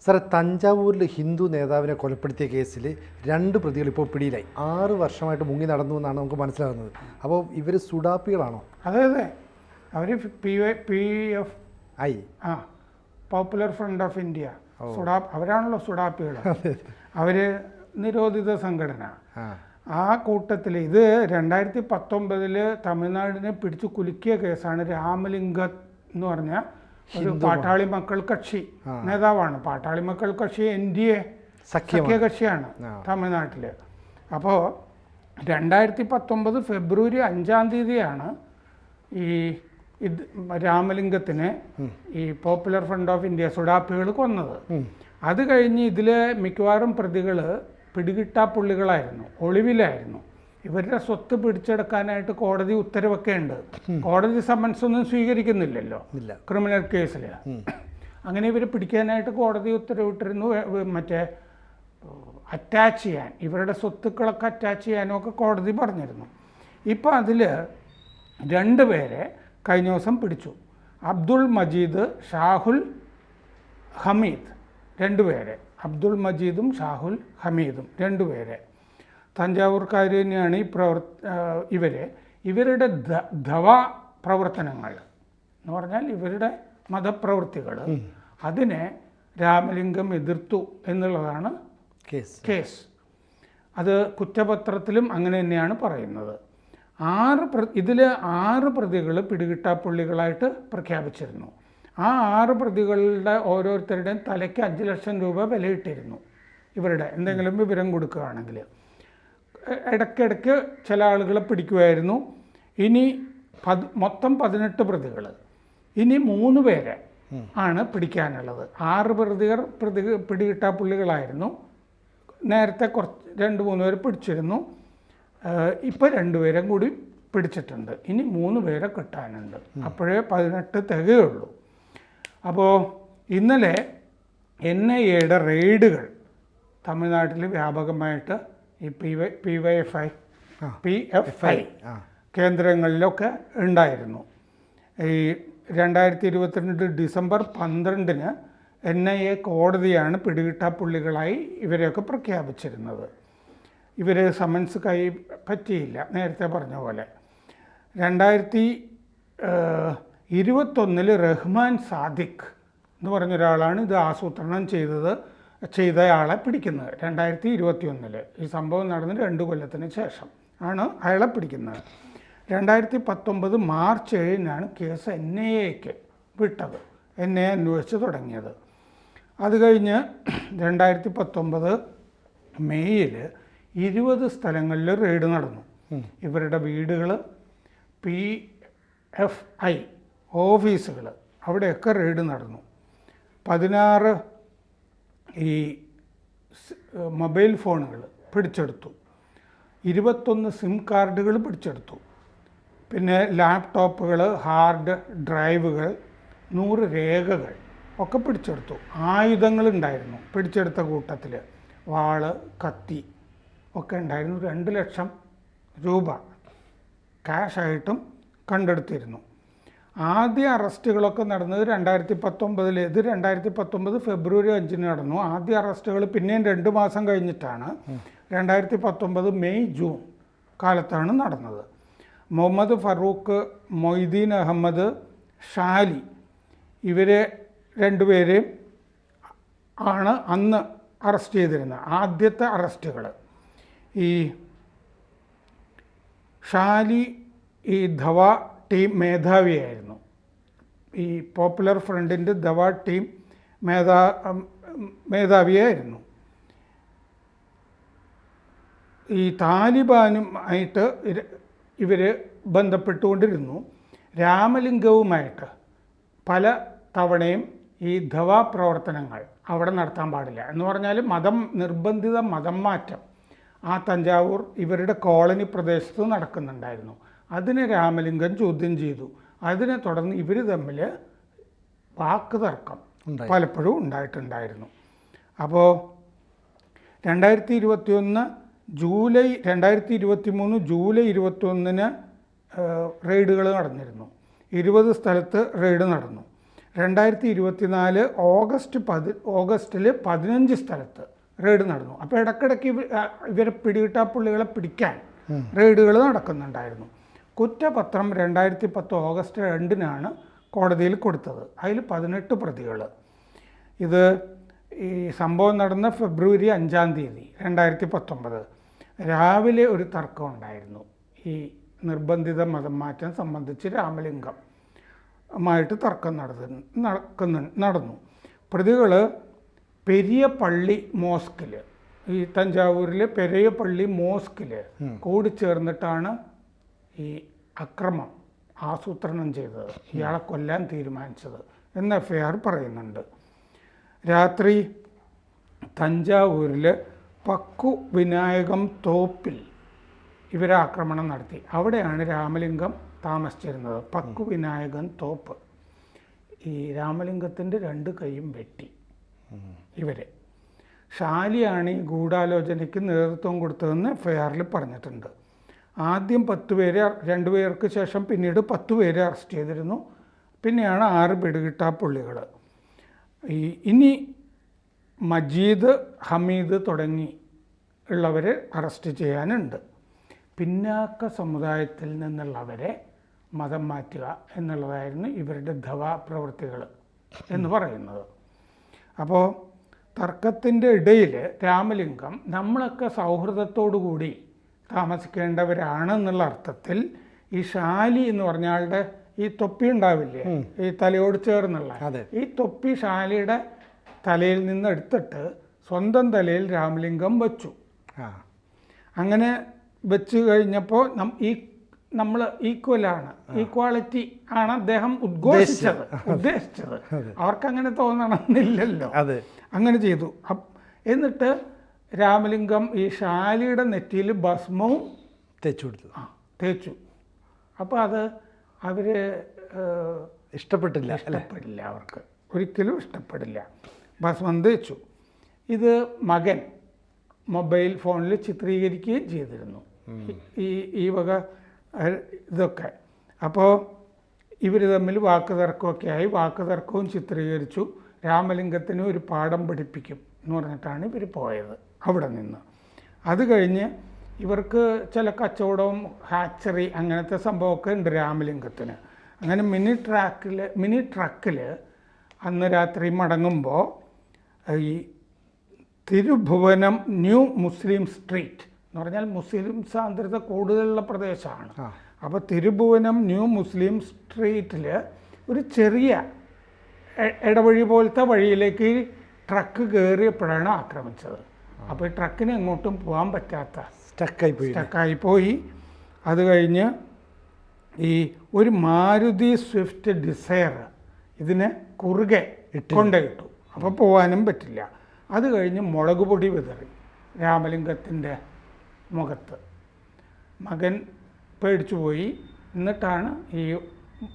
സാറേ, തഞ്ചാവൂരിൽ ഹിന്ദു നേതാവിനെ കൊലപ്പെടുത്തിയ കേസിൽ 2 പ്രതികൾ ഇപ്പോൾ പിടിയിലായി. 6 വർഷമായിട്ട് മുങ്ങി നടന്നു എന്നാണ് നമുക്ക് മനസ്സിലാകുന്നത്. അപ്പോൾ ഇവർ സുഡാപ്പികളാണോ? അതെ അതെ, അവർ PFI popular front of India അവരാണല്ലോ സുഡാപ്പികൾ. അവർ നിരോധിത സംഘടന. ആ കൂട്ടത്തിൽ ഇത് 2019 തമിഴ്നാടിനെ പിടിച്ചു കുലുക്കിയ കേസാണ്. രാമലിംഗം എന്ന് പറഞ്ഞ ഒരു പാട്ടാളി മക്കൾ കക്ഷി നേതാവാണ്. പാട്ടാളി മക്കൾ കക്ഷി NDA സഖ്യകക്ഷിയാണ് തമിഴ്നാട്ടിൽ. അപ്പോൾ 2019 ഫെബ്രുവരി 5-ാം തീയതിയാണ് ഈ രാമലിംഗത്തിനെ ഈ പോപ്പുലർ ഫ്രണ്ട് ഓഫ് ഇന്ത്യ സുഡാപ്പികൾ കൊന്നത്. അത് കഴിഞ്ഞ് ഇതിലെ മിക്കവാറും പ്രതികൾ പിടികിട്ടാപ്പുള്ളികളായിരുന്നു, ഒളിവിലായിരുന്നു. ഇവരുടെ സ്വത്ത് പിടിച്ചെടുക്കാനായിട്ട് കോടതി ഉത്തരവൊക്കെ ഉണ്ട്. കോടതി സമൻസ് ഒന്നും സ്വീകരിക്കുന്നില്ലല്ലോ ക്രിമിനൽ കേസിൽ. അങ്ങനെ ഇവർ പിടിക്കാനായിട്ട് കോടതി ഉത്തരവിട്ടിരുന്നു. മറ്റേ അറ്റാച്ച് ചെയ്യാൻ, ഇവരുടെ സ്വത്തുക്കളൊക്കെ അറ്റാച്ച് ചെയ്യാനും ഒക്കെ കോടതി പറഞ്ഞിരുന്നു. ഇപ്പോൾ അതിൽ 2 പേരെ കഴിഞ്ഞ ദിവസം പിടിച്ചു. അബ്ദുൾ മജീദ്, ഷാഹുൽ ഹമീദ്, 2 പേരെ. അബ്ദുൾ മജീദും ഷാഹുൽ ഹമീദും 2 പേരെ. തഞ്ചാവൂർക്കാർ തന്നെയാണ് ഇവരുടെ ധവ പ്രവർത്തനങ്ങൾ എന്ന് പറഞ്ഞാൽ ഇവരുടെ മതപ്രവൃത്തികൾ, അതിനെ രാമലിംഗം എതിർത്തു എന്നുള്ളതാണ് കേസ്. അത് കുറ്റപത്രത്തിലും അങ്ങനെ തന്നെയാണ് പറയുന്നത്. ഇതിൽ 6 പ്രതികൾ പിടികിട്ടാപ്പുള്ളികളായിട്ട് പ്രഖ്യാപിച്ചിരുന്നു. ആ 6 പ്രതികളുടെ ഓരോരുത്തരുടെയും തലയ്ക്ക് 5 ലക്ഷം രൂപ വിലയിട്ടിരുന്നു. ഇവരുടെ എന്തെങ്കിലും വിവരം കൊടുക്കുകയാണെങ്കിൽ ഇടയ്ക്കിടയ്ക്ക് ചില ആളുകളെ പിടിക്കുമായിരുന്നു. ഇനി മൊത്തം 18 പ്രതികൾ. ഇനി 3 പേരെ ആണ് പിടിക്കാനുള്ളത്. 6 പിടികിട്ടാപ്പുള്ളികളായിരുന്നു. നേരത്തെ 2-3 പേര് പിടിച്ചിരുന്നു. ഇപ്പോൾ 2 പേരും കൂടി പിടിച്ചിട്ടുണ്ട്. ഇനി 3 പേരെ കിട്ടാനുണ്ട്. അപ്പോഴേ 18 തികയുള്ളൂ. അപ്പോൾ ഇന്നലെ NIAയുടെ റെയ്ഡുകൾ തമിഴ്നാട്ടിൽ വ്യാപകമായിട്ട് ഈ PFI കേന്ദ്രങ്ങളിലൊക്കെ ഉണ്ടായിരുന്നു. ഈ 2022 ഡിസംബർ 12-ന് NIA കോടതിയാണ് പിടികിട്ടാപ്പുള്ളികളായി ഇവരെയൊക്കെ പ്രഖ്യാപിച്ചിരുന്നത്. ഇവർ സമൻസ് പറ്റിയില്ല, നേരത്തെ പറഞ്ഞ പോലെ. 2021 റഹ്മാൻ സാദിഖ് എന്ന് പറഞ്ഞൊരാളാണ് ഇത് ആസൂത്രണം ചെയ്തയാളെ പിടിക്കുന്നത്. 2021 ഈ സംഭവം നടന്ന് 2 കൊല്ലത്തിന് ശേഷം ആണ് അയാളെ പിടിക്കുന്നത്. 2019 മാർച്ച് 7-നാണ് കേസ് NIAക്ക് വിട്ടത്. NIA അന്വേഷിച്ച് തുടങ്ങിയത്. അത് കഴിഞ്ഞ് 2019 മെയ്യിൽ 20 സ്ഥലങ്ങളിൽ റെയ്ഡ് നടന്നു. ഇവരുടെ വീടുകൾ, PFI ഓഫീസുകൾ, അവിടെയൊക്കെ റെയ്ഡ് നടന്നു. 16 ഈ മൊബൈൽ ഫോണുകൾ പിടിച്ചെടുത്തു. 21 സിം കാർഡുകൾ പിടിച്ചെടുത്തു. പിന്നെ ലാപ്ടോപ്പുകൾ, ഹാർഡ് ഡ്രൈവുകൾ, 100 രേഖകൾ ഒക്കെ പിടിച്ചെടുത്തു. ആയുധങ്ങളുണ്ടായിരുന്നു പിടിച്ചെടുത്ത കൂട്ടത്തിൽ. വാള്, കത്തി ഒക്കെ ഉണ്ടായിരുന്നു. 2 ലക്ഷം രൂപ ക്യാഷായിട്ടും കണ്ടെടുത്തിരുന്നു. ആദ്യ അറസ്റ്റുകളൊക്കെ നടന്നത് 2019. ഇത് 2019 ഫെബ്രുവരി 5-ന് നടന്നു. ആദ്യ അറസ്റ്റുകൾ പിന്നെയും 2 മാസം കഴിഞ്ഞിട്ടാണ് 2019 മെയ് ജൂൺ കാലത്താണ് നടന്നത്. മുഹമ്മദ് ഫറൂഖ്, മൊയ്തീൻ അഹമ്മദ്, ഷാലി ഇവരെ 2 പേരെയും ആണ് അന്ന് അറസ്റ്റ് ചെയ്തിരുന്നത്. ആദ്യത്തെ അറസ്റ്റുകൾ. ഈ ഷാലി ഈ ധവ ടീം മേധാവിയായിരുന്നു. ഈ പോപ്പുലർ ഫ്രണ്ടിൻ്റെ ധവ ടീം മേധാവിയായിരുന്നു. ഈ താലിബാനുമായിട്ട് ഇവർ ബന്ധപ്പെട്ടുകൊണ്ടിരുന്നു. രാമലിംഗവുമായിട്ട് പല തവണയും ഈ ധവ പ്രവർത്തനങ്ങൾ അവിടെ നടത്താൻ പാടില്ല എന്ന് പറഞ്ഞാൽ നിർബന്ധിത മതം മാറ്റം ആ തഞ്ചാവൂർ ഇവരുടെ കോളനി പ്രദേശത്ത് നടക്കുന്നുണ്ടായിരുന്നു. അതിനെ രാമലിംഗം ചോദ്യം ചെയ്തു. അതിനെ തുടർന്ന് ഇവർ തമ്മിൽ വാക്ക് തർക്കം പലപ്പോഴും ഉണ്ടായിട്ടുണ്ടായിരുന്നു. അപ്പോൾ 2023 ജൂലൈ 21-ന് റെയ്ഡുകൾ നടന്നിരുന്നു. 20 സ്ഥലത്ത് റെയ്ഡ് നടന്നു. 2024 ഓഗസ്റ്റിൽ 15 സ്ഥലത്ത് റെയ്ഡ് നടന്നു. അപ്പോൾ ഇടയ്ക്കിടയ്ക്ക് ഇവരെ പുള്ളികളെ പിടിക്കാൻ റെയ്ഡുകൾ നടക്കുന്നുണ്ടായിരുന്നു. കുറ്റപത്രം 2010 ഓഗസ്റ്റ് 2 കോടതിയിൽ കൊടുത്തത്. അതിൽ 18 പ്രതികൾ. ഇത് ഈ സംഭവം നടന്ന ഫെബ്രുവരി 5 2019 രാവിലെ ഒരു തർക്കം ഉണ്ടായിരുന്നു. ഈ നിർബന്ധിത മതം മാറ്റം സംബന്ധിച്ച് രാമലിംഗമായിട്ട് തർക്കം നടന്നു. പ്രതികൾ പെരിയ പള്ളി മോസ്കിൽ, ഈ തഞ്ചാവൂരിലെ പെരിയ പള്ളി മോസ്കിൽ കൂടി ചേർന്നിട്ടാണ് ഈ അക്രമം ആസൂത്രണം ചെയ്തത്, ഇയാളെ കൊല്ലാൻ തീരുമാനിച്ചത് എന്ന് FIR പറയുന്നുണ്ട്. രാത്രി തഞ്ചാവൂരിൽ പക്കു വിനായകം തോപ്പിൽ ഇവരെ ആക്രമണം നടത്തി. അവിടെയാണ് രാമലിംഗം താമസിച്ചിരുന്നത്. പക്കു വിനായകൻ തോപ്പ്. ഈ രാമലിംഗത്തിൻ്റെ 2 കൈയും വെട്ടി ഇവരെ. ഷാലിയാണ് ഈ ഗൂഢാലോചനയ്ക്ക് നേതൃത്വം കൊടുത്തതെന്ന് FIR പറഞ്ഞിട്ടുണ്ട്. ആദ്യം 10 പേരെ, 2 പേർക്ക് ശേഷം പിന്നീട് 10 പേരെ അറസ്റ്റ് ചെയ്തിരുന്നു. പിന്നെയാണ് 6 പിടികിട്ടാപ്പുള്ളികൾ. ഇനി മജീദ്, ഹമീദ് തുടങ്ങി ഉള്ളവരെ അറസ്റ്റ് ചെയ്യാനുണ്ട്. പിന്നാക്ക സമുദായത്തിൽ നിന്നുള്ളവരെ മതം മാറ്റുക എന്നുള്ളതായിരുന്നു ഇവരുടെ ധവാ പ്രവൃത്തികൾ എന്ന് പറയുന്നത്. അപ്പോൾ തർക്കത്തിൻ്റെ ഇടയിൽ രാമലിംഗം നമ്മളൊക്കെ സൗഹൃദത്തോടു കൂടി താമസിക്കേണ്ടവരാണെന്നുള്ള അർത്ഥത്തിൽ ഈ ഷാലി എന്ന് പറഞ്ഞ ആളുടെ ഈ തൊപ്പി ഉണ്ടാവില്ലേ, ഈ തലയോട് ചേർന്നുള്ള ഈ തൊപ്പി ഷാലിയുടെ തലയിൽ നിന്ന് എടുത്തിട്ട് സ്വന്തം തലയിൽ രാമലിംഗം വെച്ചു. അങ്ങനെ വെച്ച് കഴിഞ്ഞപ്പോൾ നമ്മൾ ഈക്വലാണ്, ഈക്വാളിറ്റി ആണ് അദ്ദേഹം ഉദ്ദേശിച്ചത്. അവർക്കങ്ങനെ തോന്നണമെന്നില്ലല്ലോ. അങ്ങനെ ചെയ്തു. എന്നിട്ട് രാമലിംഗം ഈ ഷാലിയുടെ നെറ്റിയിൽ ഭസ്മവും തേച്ചു. അപ്പോൾ അത് അവർ ഇഷ്ടപ്പെട്ടില്ല. അവർക്ക് ഒരിക്കലും ഇഷ്ടപ്പെടില്ല. ഭസ്മം തേച്ചു. ഇത് മകൻ മൊബൈൽ ഫോണിൽ ചിത്രീകരിക്കുകയും ചെയ്തിരുന്നു ഈ വക ഇതൊക്കെ. അപ്പോൾ ഇവർ തമ്മിൽ വാക്കുതർക്കമൊക്കെ ആയി. വാക്കുതർക്കവും ചിത്രീകരിച്ചു. രാമലിംഗത്തിന് ഒരു പാഠം പഠിപ്പിക്കും എന്ന് പറഞ്ഞിട്ടാണ് ഇവർ പോയത് അവിടെ നിന്ന്. അത് കഴിഞ്ഞ് ഇവർക്ക് ചില കച്ചവടവും ഹാച്ചറി അങ്ങനത്തെ സംഭവമൊക്കെ ഉണ്ട് രാമലിംഗത്തിന്. അങ്ങനെ മിനി ട്രക്കിൽ അന്ന് രാത്രി മടങ്ങുമ്പോൾ ഈ തിരുഭുവനം ന്യൂ മുസ്ലിം സ്ട്രീറ്റ് എന്ന് പറഞ്ഞാൽ മുസ്ലിം സാന്ദ്രത കൂടുതലുള്ള പ്രദേശമാണ്. അപ്പോൾ തിരുഭുവനം ന്യൂ മുസ്ലിം സ്ട്രീറ്റിൽ ഒരു ചെറിയ ഇടവഴി പോലത്തെ വഴിയിലേക്ക് ട്രക്ക് കയറിയപ്പോഴാണ് ആക്രമിച്ചത്. അപ്പോൾ ഈ ട്രക്കിന് എങ്ങോട്ടും പോകാൻ പറ്റാത്ത സ്റ്റക്കായിപ്പോയി. അത് കഴിഞ്ഞ് ഈ ഒരു മാരുതി സ്വിഫ്റ്റ് ഡിസയർ ഇതിനെ കുറുകെ കൊണ്ടിട്ടു. അപ്പോൾ പോകാനും പറ്റില്ല. അത് കഴിഞ്ഞ് മുളക് പൊടി വിതറി രാമലിംഗത്തിൻ്റെ മുഖത്ത്. മകൻ പേടിച്ചു പോയി. എന്നിട്ടാണ് ഈ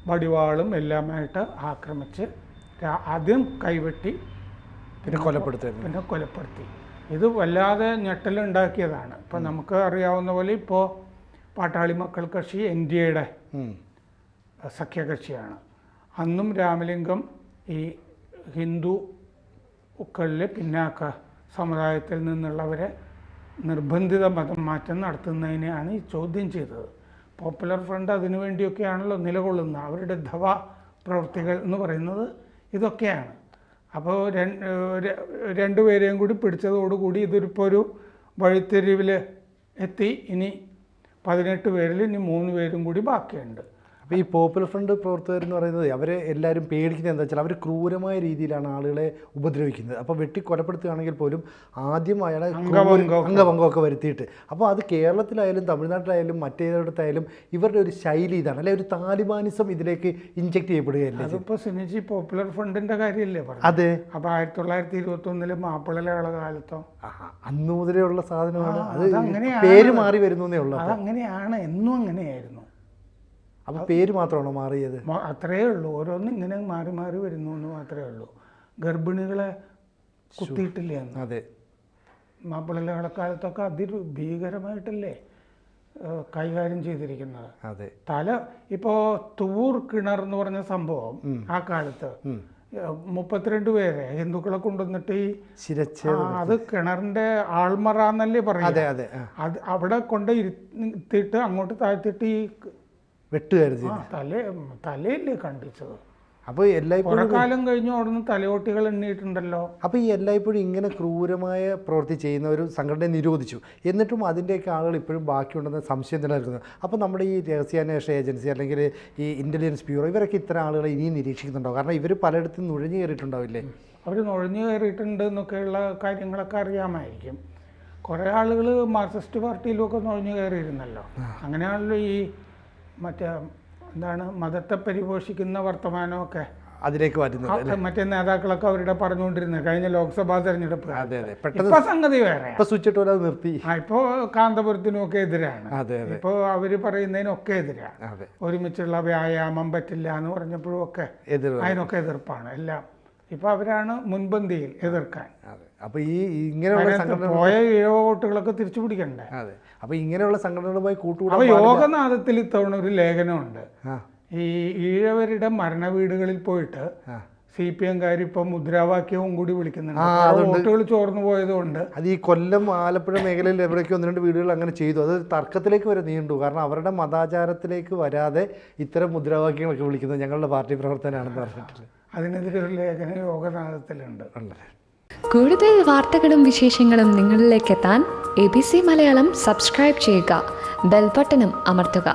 വടിവാളും എല്ലാമായിട്ട് ആക്രമിച്ച് ആദ്യം കൈവെട്ടി പിന്നെ കൊലപ്പെടുത്തി. ഇത് വല്ലാതെ ഞെട്ടലുണ്ടാക്കിയതാണ്. ഇപ്പം നമുക്ക് അറിയാവുന്ന പോലെ ഇപ്പോൾ പാട്ടാളി മക്കൾ കക്ഷി NDAയുടെ സഖ്യകക്ഷിയാണ്. അന്നും രാമലിംഗം ഈ ഹിന്ദുക്കളിലെ പിന്നാക്ക സമുദായത്തിൽ നിന്നുള്ളവരെ നിർബന്ധിത മതം മാറ്റം നടത്തുന്നതിനെയാണ് ഈ ചോദ്യം ചെയ്തത്. പോപ്പുലർ ഫ്രണ്ട് അതിനു വേണ്ടിയൊക്കെയാണല്ലോ നിലകൊള്ളുന്നത്. അവരുടെ ധവാ പ്രവൃത്തികൾ എന്ന് പറയുന്നത് ഇതൊക്കെയാണ്. അപ്പോൾ രണ്ടുപേരെയും കൂടി പിടിച്ചതോടുകൂടി ഇതിപ്പോൾ ഒരു വഴിത്തിരിവിൽ എത്തി. ഇനി 18 പേരിൽ ഇനി 3 പേരും കൂടി ബാക്കിയുണ്ട്. അപ്പോൾ ഈ പോപ്പുലർ ഫ്രണ്ട് പ്രവർത്തകർ എന്ന് പറയുന്നത് അവരെ എല്ലാവരും പേടിക്കുന്നത് എന്താ വെച്ചാൽ അവർ ക്രൂരമായ രീതിയിലാണ് ആളുകളെ ഉപദ്രവിക്കുന്നത്. അപ്പോൾ വെട്ടിക്കൊലപ്പെടുത്തുകയാണെങ്കിൽ പോലും ആദ്യം അയാളെ അംഗഭംഗമൊക്കെ വരുത്തിയിട്ട്. അപ്പോൾ അത് കേരളത്തിലായാലും തമിഴ്നാട്ടിലായാലും മറ്റേതിടത്തായാലും ഇവരുടെ ഒരു ശൈലി ഇതാണ്, അല്ലെ ഒരു താലിബാനിസം ഇതിലേക്ക് ഇൻജെക്ട് ചെയ്യപ്പെടുകയല്ലേ. അതിപ്പോൾ സിനിജി പോപ്പുലർ ഫ്രണ്ടിൻ്റെ കാര്യമല്ലേ പറഞ്ഞു. അതെ, അപ്പോൾ 1921 മാപ്പിളകളുടെ കാലത്തോ അന്നു മുതലേ ഉള്ള സാധനമാണ്. അത് പേര് മാറി വരുന്നേ ഉള്ളൂ. അതങ്ങനെയാണ്, എന്നും അങ്ങനെയായിരുന്നു. അപ്പോൾ പേര് മാത്രമാണോ മാറിയത്? അത്രയേ ഉള്ളൂ. ഓരോന്നും ഇങ്ങനെ മാറി മാറി വരുന്നു എന്ന് മാത്രമേ ഉള്ളൂ. ഗർഭിണികളെ കുത്തിയിട്ടില്ലേ എന്ന്? അതെ, മാപ്പിളകളുടെ കാലത്തൊക്കെ അതിഭീകരമായിട്ടല്ലേ കൈകാര്യം ചെയ്തിരിക്കുന്നത്. അതെ, ഇപ്പോൾ തൂർ കിണർ എന്ന് പറഞ്ഞ സംഭവം ആ കാലത്ത് 32 പേരെ ഹിന്ദുക്കളെ കൊണ്ടുവന്നിട്ട് ഈ ശിരച്ഛ അത് കിണറിന്റെ ആൾമറ എന്നല്ലേ പറയും. അതെ അതെ അത് അവിടെ കൊണ്ട് ഇരുത്തിയിട്ട് അങ്ങോട്ട് താഴ്ത്തിട്ട് ഈ വെട്ടുകരുതി തലയല്ലേ കണ്ടിച്ചത്. അപ്പോൾ എല്ലായ്പ്പോഴും കാലം കഴിഞ്ഞു അവിടുന്ന് തലയോട്ടികൾ എണ്ണിയിട്ടുണ്ടല്ലോ. അപ്പോൾ ഈ എല്ലായ്പ്പോഴും ഇങ്ങനെ ക്രൂരമായ പ്രവൃത്തി ചെയ്യുന്ന ഒരു സംഘടനയെ നിരോധിച്ചു, എന്നിട്ടും അതിൻ്റെയൊക്കെ ആളുകൾ ഇപ്പോഴും ബാക്കിയുണ്ടെന്ന് സംശയം നിലനിൽക്കുന്നത്. അപ്പോൾ നമ്മുടെ ഈ രഹസ്യാന്വേഷണ ഏജൻസി അല്ലെങ്കിൽ ഈ ഇൻ്റലിജൻസ് ബ്യൂറോ ഇവരൊക്കെ ഇത്തരം ആളുകളെ ഇനിയും നിരീക്ഷിക്കുന്നുണ്ടോ? കാരണം ഇവർ പലയിടത്തും നുഴഞ്ഞു കയറിയിട്ടുണ്ടാവില്ലേ? അവർ നുഴഞ്ഞു കയറിയിട്ടുണ്ട് എന്നൊക്കെയുള്ള കാര്യങ്ങളൊക്കെ അറിയാമായിരിക്കും. കുറേ ആളുകൾ മാർക്സിസ്റ്റ് പാർട്ടിയിലുമൊക്കെ നുഴഞ്ഞു കയറിയിരുന്നല്ലോ. അങ്ങനെയാണല്ലോ ഈ മറ്റേ എന്താണ് മതത്തെ പരിപോഷിക്കുന്ന വർത്തമാനമൊക്കെ അതിലേക്ക് മാറ്റുന്നത്. മറ്റേ നേതാക്കളൊക്കെ അവരുടെ പറഞ്ഞുകൊണ്ടിരുന്നത് കഴിഞ്ഞ ലോക്സഭാ തെരഞ്ഞെടുപ്പ്. അതെ അതെ, ഇപ്പൊ സംഗതി വേറെ. ഇപ്പൊ സ്വിച്ച് ഇട്ട് അത് നിർത്തി. ഇപ്പോ കാന്തപുരത്തിനൊക്കെ എതിരാണ്. അതെ അതെ, ഇപ്പോ അവര് പറയുന്നതിനൊക്കെ എതിരാണ്. ഒരുമിച്ചുള്ള വ്യായാമം പറ്റില്ല എന്ന് പറഞ്ഞപ്പോഴും ഒക്കെ അതിനൊക്കെ എതിർപ്പാണ് എല്ലാം. ഇപ്പൊ അവരാണ് മുൻപന്തിയിൽ എതിർക്കാൻ. അപ്പൊ ഈ ഇങ്ങനെയുള്ള സംഘടന പോയ ഈഴവ വോട്ടുകളൊക്കെ തിരിച്ചു പിടിക്കണ്ടേ? അതെ, അപ്പൊ ഇങ്ങനെയുള്ള സംഘടനകളുമായി കൂട്ടുകൂടാ. അപ്പൊ യോഗനാഥത്തിൽ ഇത്തവണ ഒരു ലേഖനമുണ്ട്. ഈ ഈഴവരുടെ മരണവീടുകളിൽ പോയിട്ട് CPM-കാർ ഇപ്പൊ മുദ്രാവാക്യവും കൂടി വിളിക്കുന്നുണ്ട്. വോട്ടുകൾ ചോർന്നു പോയതുകൊണ്ട്. അത് ഈ കൊല്ലം ആലപ്പുഴ മേഖലയിൽ എവിടേക്കോ 1-2 വീടുകൾ അങ്ങനെ ചെയ്തു. അത് തർക്കത്തിലേക്ക് വരെ നീണ്ടു. കാരണം അവരുടെ മതാചാരത്തിലേക്ക് വരാതെ ഇത്തരം മുദ്രാവാക്യങ്ങളൊക്കെ വിളിക്കുന്നത് ഞങ്ങളുടെ പാർട്ടി പ്രവർത്തനമാണെന്ന് പറഞ്ഞിട്ടില്ല. അതിനെതിരെ ഒരു ലേഖനം യോഗനാഥത്തിലുണ്ട്. കൂടുതൽ വാർത്തകളും വിശേഷങ്ങളും നിങ്ങളിലേക്ക് എത്താൻ ABC മലയാളം സബ്സ്ക്രൈബ് ചെയ്യുക, ബെൽ ബട്ടണും അമർത്തുക.